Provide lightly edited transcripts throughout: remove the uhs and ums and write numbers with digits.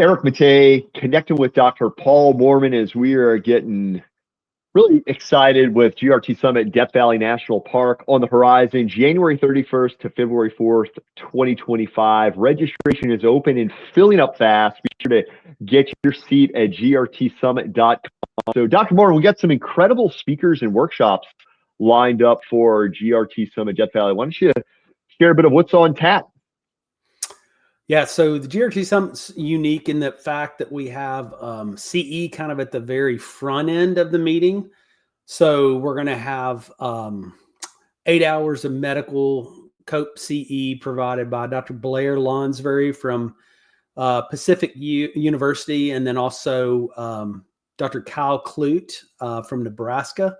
Erich Mattei, connecting with Dr. Paul Mormon as we are getting really excited with GRT Summit Death Valley National Park on the horizon, January 31st to February 4th, 2025. Registration is open and filling up fast. Be sure to get your seat at grtsummit.com. So, Dr. Mormon, we got some incredible speakers and workshops lined up for GRT Summit Death Valley. Why don't you share a bit of what's on tap? Yeah, so the GRT Summit's unique in the fact that we have CE kind of at the very front end of the meeting. So we're going to have 8 hours of medical COPE CE provided by Dr. Blair Lonsbury from Pacific University, and then also Dr. Kyle Clute from Nebraska.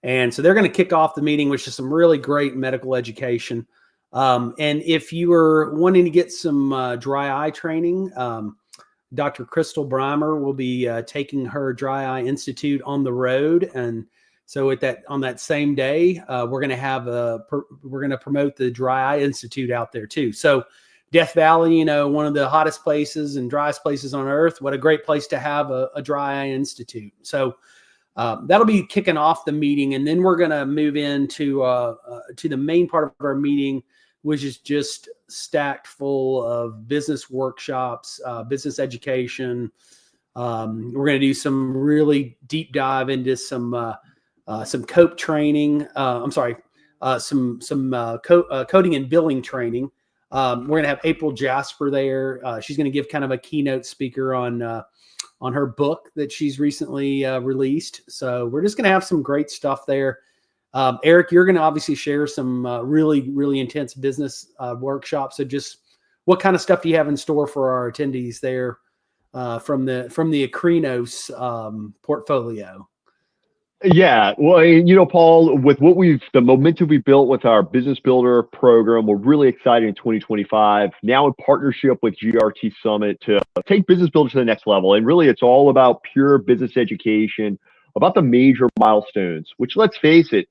And so they're going to kick off the meeting with just some really great medical education. And if you are wanting to get some dry eye training, Dr. Crystal Breimer will be taking her Dry Eye Institute on the road. And so on that same day, we're going to promote the Dry Eye Institute out there too. So Death Valley, one of the hottest places and driest places on earth. What a great place to have a Dry Eye Institute. So that'll be kicking off the meeting, and then we're going to move into to the main part of our meeting, which is just stacked full of business workshops, business education. We're going to do some really deep dive into some COPE training. Some coding and billing training. We're going to have April Jasper there. She's going to give kind of a keynote speaker on her book that she's recently released. So we're just going to have some great stuff there. Erich, you're going to obviously share some really, really intense business workshops. So just what kind of stuff do you have in store for our attendees there from the Acrinos portfolio? Yeah, well, Paul, with the momentum we built with our Business Builder program, we're really excited in 2025, now in partnership with GRT Summit to take Business Builder to the next level. And really, it's all about pure business education, about the major milestones, which, let's face it,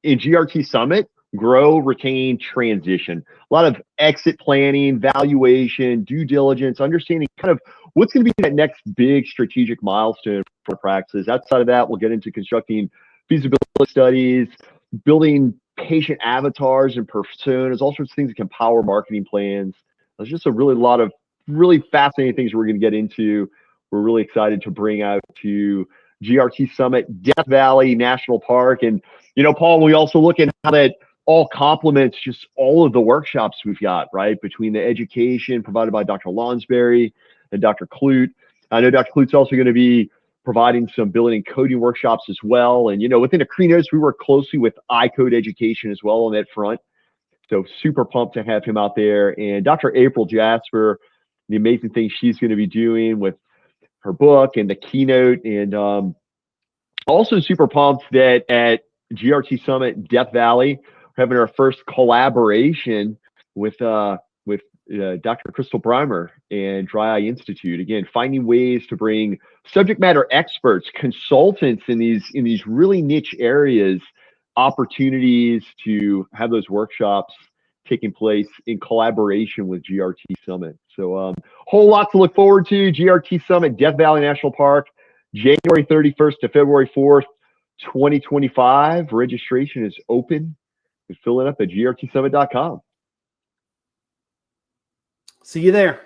in GRT Summit, grow, retain, transition. A lot of exit planning, valuation, due diligence, understanding kind of what's going to be that next big strategic milestone for practices. Outside of that, we'll get into constructing feasibility studies, building patient avatars and personas, all sorts of things that can power marketing plans. There's just a lot of really fascinating things we're going to get into. We're really excited to bring out to GRT Summit Death Valley National Park. And, Paul, we also look at how that all complements just all of the workshops we've got, right? Between the education provided by Dr. Lonsbury and Dr. Clute. I know Dr. Clute's also going to be providing some billing and coding workshops as well. And, within Acrinos, we work closely with iCode education as well on that front. So super pumped to have him out there. And Dr. April Jasper, the amazing things she's going to be doing with her book and the keynote. And also super pumped that at GRT Summit Death Valley, we're having our first collaboration with Dr. Crystal Breimer and Dry Eye Institute. Again, finding ways to bring subject matter experts, consultants in these really niche areas, opportunities to have those workshops taking place in collaboration with GRT Summit. So whole lot to look forward to. GRT Summit Death Valley National Park, January 31st to February 4th, 2025. Registration is open. Fill it up at grtsummit.com. See you there.